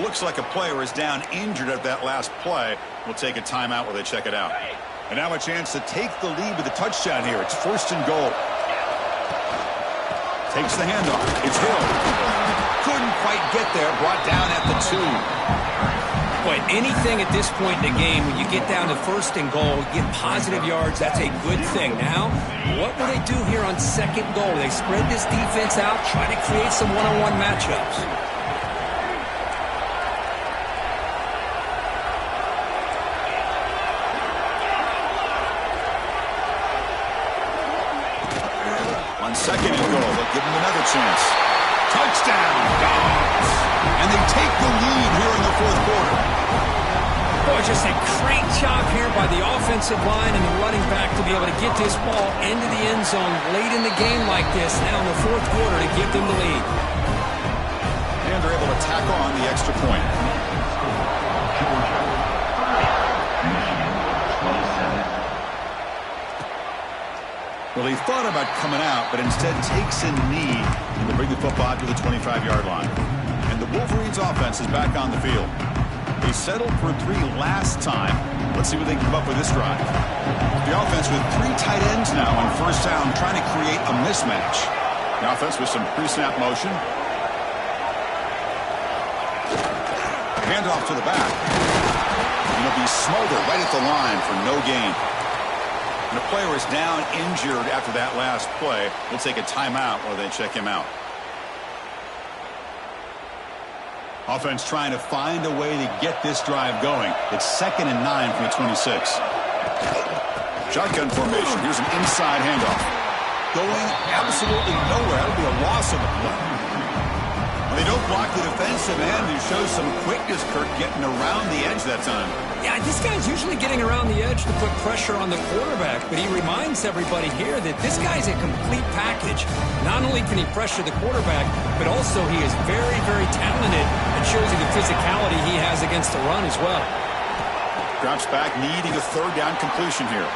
Looks like a player is down injured at that last play. We'll take a timeout while they check it out. And now a chance to take the lead with a touchdown here. It's 1st and goal. Takes the handoff. It's Hill. Couldn't quite get there. Brought down at the 2. But anything at this point in the game, when you get down to 1st and goal, get positive yards, that's a good thing. Now, what will they do here on 2nd goal? They spread this defense out, try to create some one-on-one matchups. On 2nd and goal, they'll give him another chance. Touchdown, Dogs! And they take the lead here in the 4th quarter. Boy, just a great job here by the offensive line and the running back to be able to get this ball into the end zone late in the game like this, now in the 4th quarter to give them the lead. And they're able to tack on the extra point. Well, he thought about coming out, but instead takes a knee and to bring the football to the 25-yard line. And the Wolverines offense is back on the field. They settled for 3 last time. Let's see what they can come up with this drive. The offense with 3 tight ends now on 1st down, trying to create a mismatch. The offense with some pre-snap motion. Handoff to the back. And he'll be smothered right at the line for no gain. And the player is down injured after that last play. We'll take a timeout while they check him out. Offense trying to find a way to get this drive going. It's 2nd and 9 from the 26. Shotgun formation. Here's an inside handoff. Going absolutely nowhere. That'll be a loss of the play. They don't block the defensive end, who shows some quickness, Kirk, getting around the edge that time. Yeah, this guy's usually getting around the edge to put pressure on the quarterback, but he reminds everybody here that this guy's a complete package. Not only can he pressure the quarterback, but also he is very, very talented and shows you the physicality he has against the run as well. Drops back, needing a 3rd down completion here.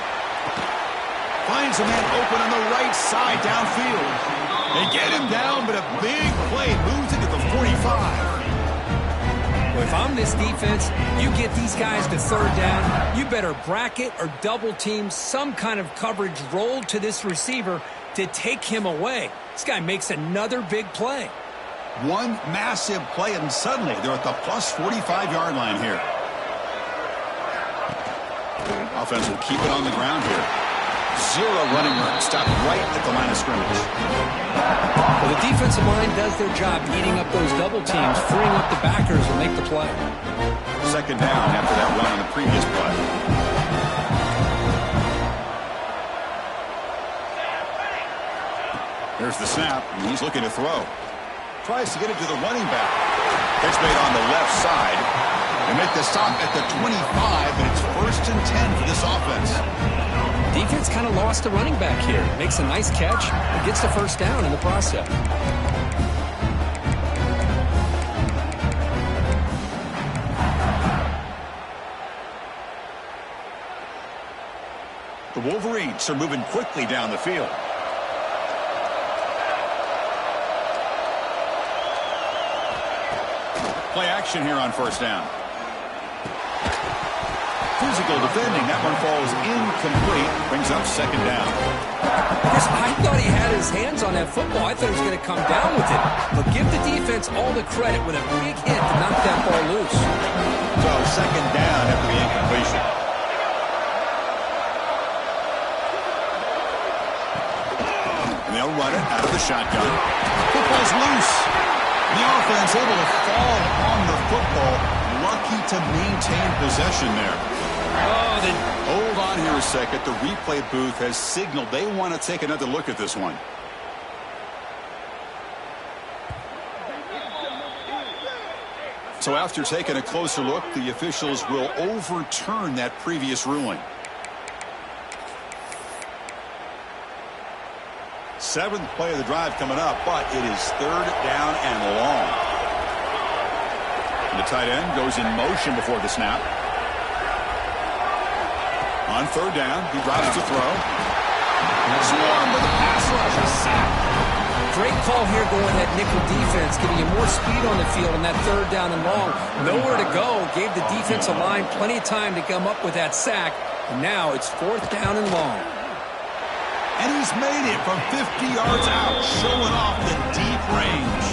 Finds a man open on the right side downfield. They get him down, but a big play moves into the 45. Well, if I'm this defense, you get these guys to 3rd down, you better bracket or double team some kind of coverage rolled to this receiver to take him away. This guy makes another big play. One massive play, and suddenly they're at the plus 45-yard line here. Offense will keep it on the ground here. 0 running room, stopped right at the line of scrimmage. Well, the defensive line does their job eating up those double teams, freeing up the backers to make the play. 2nd down after that run on the previous play. There's the snap, and he's looking to throw. Tries to get it to the running back. Catch made on the left side. They make the stop at the 25, but it's 1st and 10 for this offense. Defense kind of lost the running back here. Makes a nice catch and gets the 1st down in the process. The Wolverines are moving quickly down the field. Play action here on first down. Physical defending. That one falls incomplete. Brings up second down. I thought he had his hands on that football. I thought he was going to come down with it. But give the defense all the credit with a big hit to knock that ball loose. So second down after the incompletion. And they'll run it out of the shotgun. Football's loose. The offense able to fall on the football. Lucky to maintain possession there. Hold on here a second. The replay booth has signaled they want to take another look at this one. So after taking a closer look, the officials will overturn that previous ruling. Seventh play of the drive coming up, but it is third down and long. And the tight end goes in motion before the snap. On third down, he drops to throw. Swarm with a pass rush, a sack. Great call here going that nickel defense, giving you more speed on the field on that third down and long. Nowhere to go. Gave the defensive line plenty of time to come up with that sack. And now it's fourth down and long. And he's made it from 50 yards out, showing off the deep range.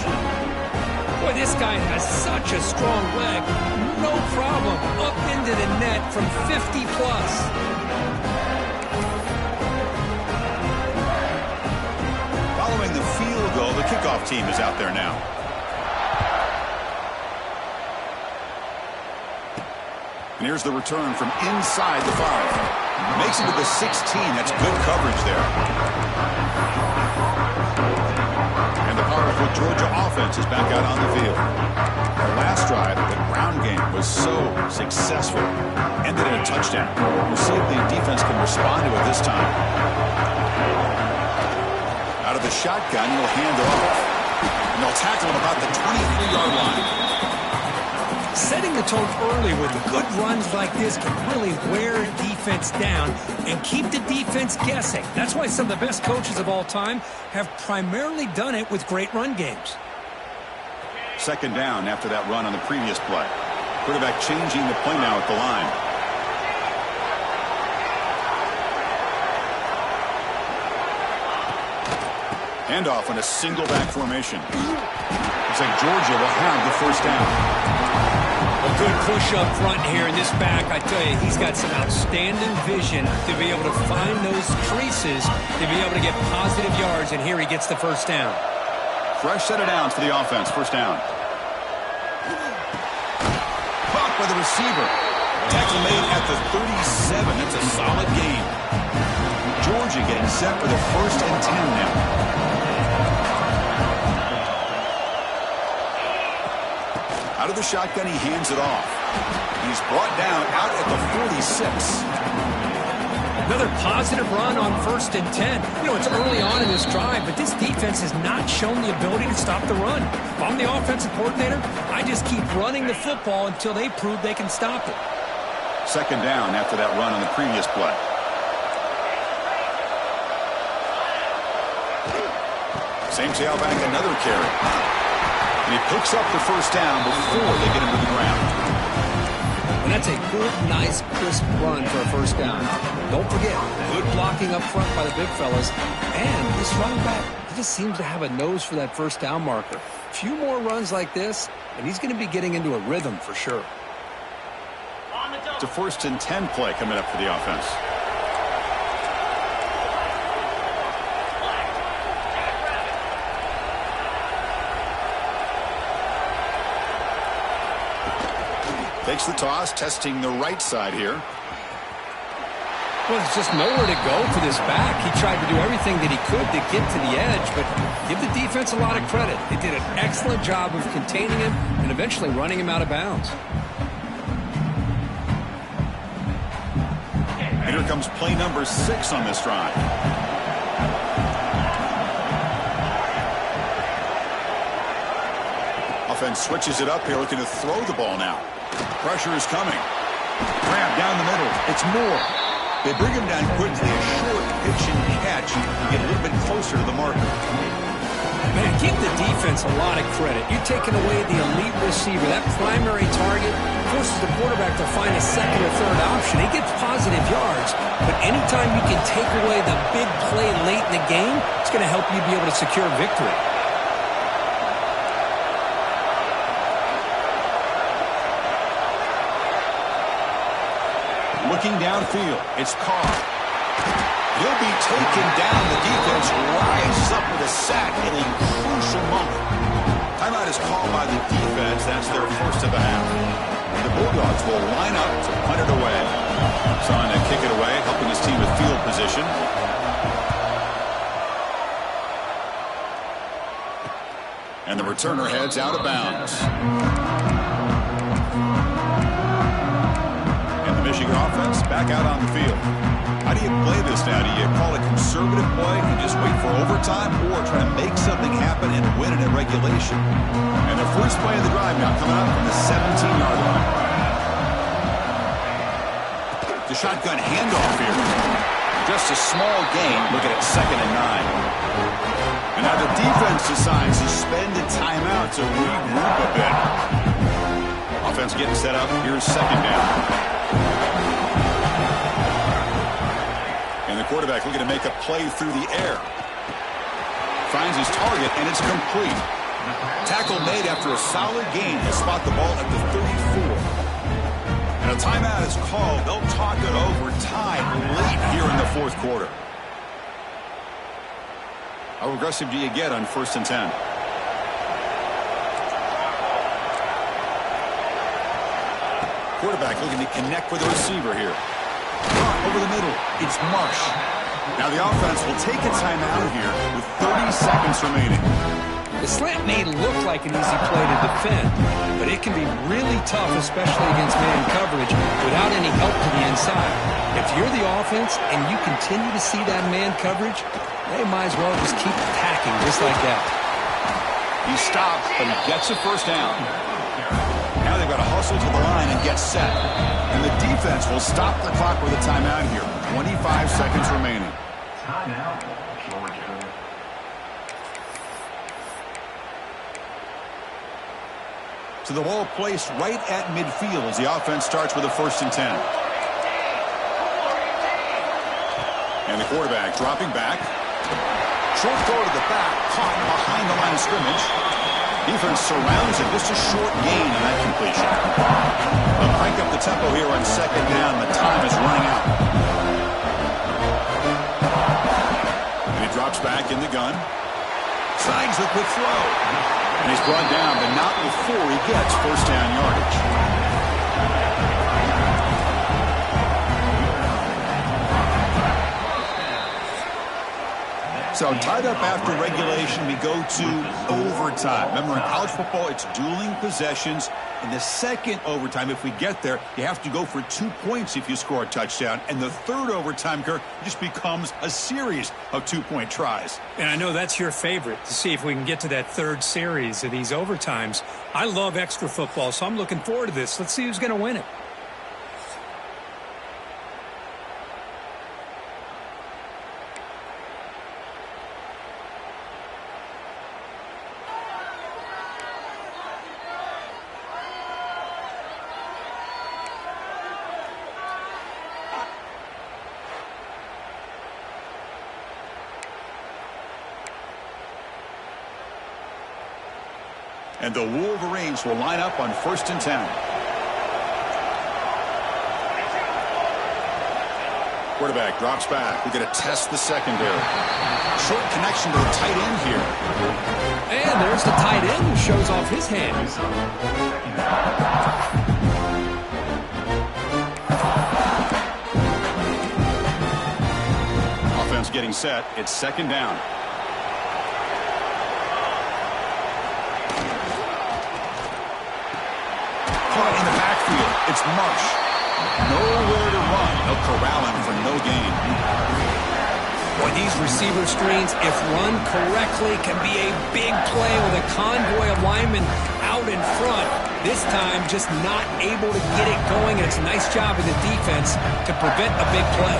Boy, this guy has such a strong leg. No problem. Up into the net from 50 plus. Following the field goal, the kickoff team is out there now. And here's the return from inside the 5. Makes it to the 16. That's good coverage there. And the powerful Georgia offense is back out on the field. Our last drive, the ground game was so successful. Ended in a touchdown. We'll see if the defense can respond to it this time. Out of the shotgun, he'll hand it off. And they'll tackle him about the 23-yard line. Setting the tone early with good runs like this can really wear a defense down and keep the defense guessing. That's why some of the best coaches of all time have primarily done it with great run games. Second down after that run on the previous play. Quarterback changing the play now at the line. Handoff in a single back formation. Looks like Georgia will have the first down. A good push up front here in this back. I tell you, he's got some outstanding vision to be able to find those creases, to be able to get positive yards, and here he gets the first down. Fresh set of downs for the offense. First down. Caught by the receiver. Tackle made at the 37. That's a solid gain. Georgia getting set for the 1st and 10 now. Out of the shotgun, he hands it off. He's brought down out at the 46. Another positive run on 1st and 10. You know, it's early on in this drive, but this defense has not shown the ability to stop the run. If I'm the offensive coordinator, I just keep running the football until they prove they can stop it. Second down after that run on the previous play. Same tailback, another carry. And he picks up the first down before they get him to the ground. And that's a good, nice, crisp run for a first down. Don't forget, good blocking up front by the big fellas. And this running back, he just seems to have a nose for that first down marker. A few more runs like this, and he's going to be getting into a rhythm for sure. It's a 1st and 10 play coming up for the offense. Takes the toss, testing the right side here. Well, there's just nowhere to go for this back. He tried to do everything that he could to get to the edge, but give the defense a lot of credit. They did an excellent job of containing him and eventually running him out of bounds. And here comes play number 6 on this drive. Offense switches it up here, looking to throw the ball now. Pressure is coming. Grab down the middle. It's Moore. They bring him down quickly, a short pitch and catch to get a little bit closer to the marker. Man, give the defense a lot of credit. You're taking away the elite receiver. That primary target forces the quarterback to find a second or third option. He gets positive yards, but anytime you can take away the big play late in the game, it's going to help you be able to secure victory. Looking downfield, it's Carr. He'll be taken down. The defense rises up with a sack in a crucial moment. Timeout is called by the defense. That's their first of the half. The Bulldogs will line up to punt it away. Trying to kick it away, helping his team with field position. And the returner heads out of bounds. Michigan offense back out on the field. How do you play this now? Do you call it conservative play and just wait for overtime, or try to make something happen and win it at regulation? And the first play of the drive now coming up from the 17-yard line. The shotgun handoff here. Just a small gain. Looking at 2nd and 9. And now the defense decides to spend a timeout to regroup a bit. Offense getting set up. Here's 2nd down. And the quarterback looking to make a play through the air. Finds his target, and it's complete. Tackle made after a solid gain. He'll spot the ball at the 34. And a timeout is called. They'll talk it over time late here in the 4th quarter. How aggressive do you get on 1st and 10? Quarterback looking to connect with the receiver here. Over the middle, it's Marsh. Now the offense will take a timeout here with 30 seconds remaining. The slant may look like an easy play to defend, but it can be really tough, especially against man coverage, without any help to the inside. If you're the offense and you continue to see that man coverage, they might as well just keep attacking just like that. He stops, but he gets a first down. Now they've got to hustle to the line and get set. And the defense will stop the clock with a timeout here. 25 seconds remaining. Timeout, Georgia. So the ball placed right at midfield as the offense starts with a 1st and 10. And the quarterback dropping back. Short throw to the back, caught behind the line of scrimmage. Defense surrounds it. Just a short gain on that completion. They'll crank up the tempo here on 2nd down. The time is running out. And he drops back in the gun. Signs the quick throw. And he's brought down, but not before he gets first down yardage. So tied up after regulation, we go to overtime. Remember, in college football, it's dueling possessions. In the second overtime, if we get there, you have to go for 2 points if you score a touchdown. And the third overtime, Kirk, just becomes a series of 2-point tries. And I know that's your favorite, to see if we can get to that third series of these overtimes. I love extra football, so I'm looking forward to this. Let's see who's going to win it. And the Wolverines will line up on 1st and 10. Quarterback drops back. We're going to test the secondary. Short connection to the tight end here. And there's the tight end who shows off his hands. Offense getting set. It's 2nd down. Caught in the backfield. It's Marsh. Nowhere to run. They'll corral him for no gain. Boy, these receiver screens, if run correctly, can be a big play with a convoy of linemen out in front. This time, just not able to get it going, and it's a nice job of the defense to prevent a big play.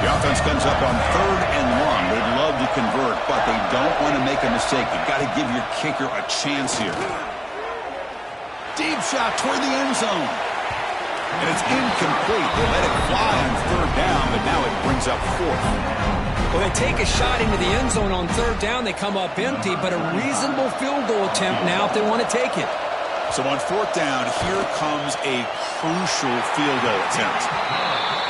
The offense comes up on 3rd and long. They'd love to convert, but they don't want to make a mistake. You've got to give your kicker a chance here. Deep shot toward the end zone. And it's incomplete. They let it fly on 3rd down, but now it brings up 4th. Well, they take a shot into the end zone on 3rd down. They come up empty, but a reasonable field goal attempt now if they want to take it. So on 4th down, here comes a crucial field goal attempt.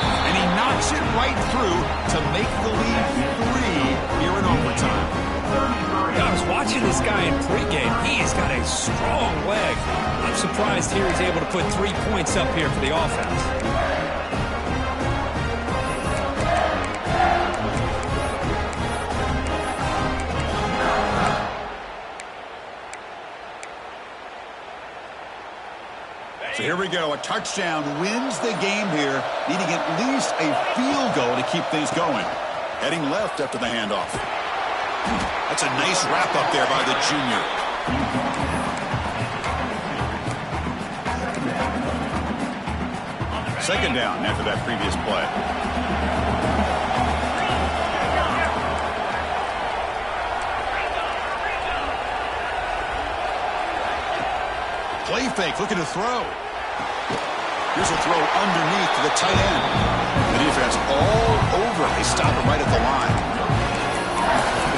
And he knocks it right through to make the lead 3 here in overtime. I was watching this guy in pregame. He's got a strong leg. I'm surprised here he's able to put 3 points up here for the offense. So here we go. A touchdown wins the game here, needing at least a field goal to keep things going. Heading left after the handoff. That's a nice wrap up there by the junior. Second down after that previous play. Play fake, looking to throw. Here's a throw underneath to the tight end. The defense all over. They stop it right at the line.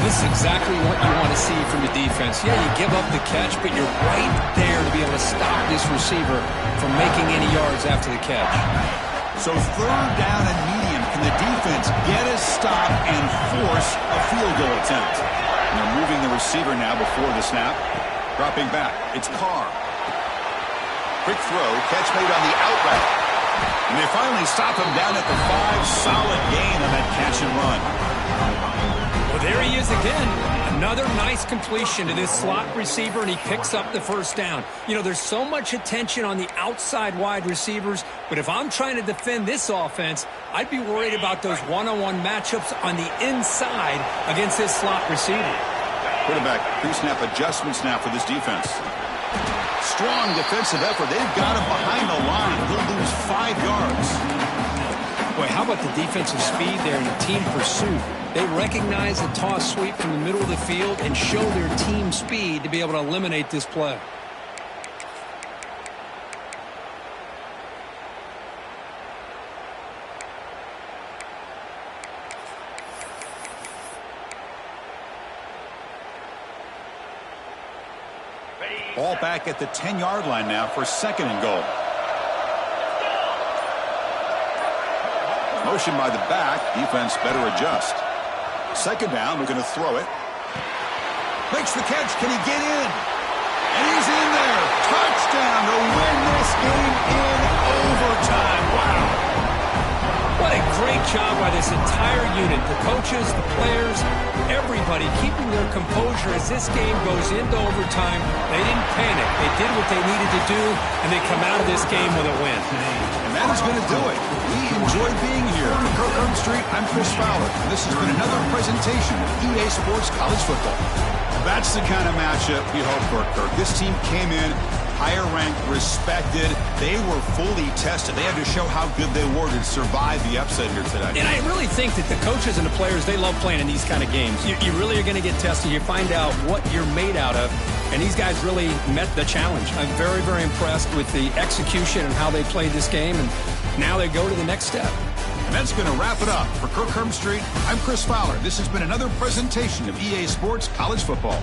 This is exactly what you want to see from the defense. Yeah, you give up the catch, but you're right there to be able to stop this receiver from making any yards after the catch. So 3rd down and medium. Can the defense get a stop and force a field goal attempt? And they're moving the receiver now before the snap. Dropping back. It's Carr. Quick throw. Catch made on the out route. And they finally stop him down at the 5. Solid gain on that catch and run. Well, there he is again. Another nice completion to this slot receiver, and he picks up the 1st down. You know, there's so much attention on the outside wide receivers, but if I'm trying to defend this offense, I'd be worried about those one-on-one matchups on the inside against this slot receiver. Quarterback pre-snap adjustments now for this defense. Strong defensive effort. They've got him behind the line. He'll lose 5 yards. Boy, how about the defensive speed there in the team pursuit? They recognize the toss sweep from the middle of the field and show their team speed to be able to eliminate this play. Ball back at the 10-yard line now for 2nd and goal. Motion by the back. Defense better adjust. 2nd down. We're going to throw it. Makes the catch. Can he get in? And he's in there. Touchdown to win this game in overtime. Wow. What a great job by this entire unit. The coaches, the players, everybody keeping their composure as this game goes into overtime. They didn't panic. They did what they needed to do, and they come out of this game with a win. And that is going to do it. We enjoyed being here. From Kirkland Street, I'm Chris Fowler. And this has been another presentation of EA Sports College Football. That's the kind of matchup we hope for, Kirk. This team came in higher ranked, respected. They were fully tested. They had to show how good they were to survive the upset here today. And I really think that the coaches and the players, they love playing in these kind of games. You really are going to get tested. You find out what you're made out of. And these guys really met the challenge. I'm very, very impressed with the execution and how they played this game. And now they go to the next step. And that's going to wrap it up. For Kirk Street, I'm Chris Fowler. This has been another presentation of EA Sports College Football.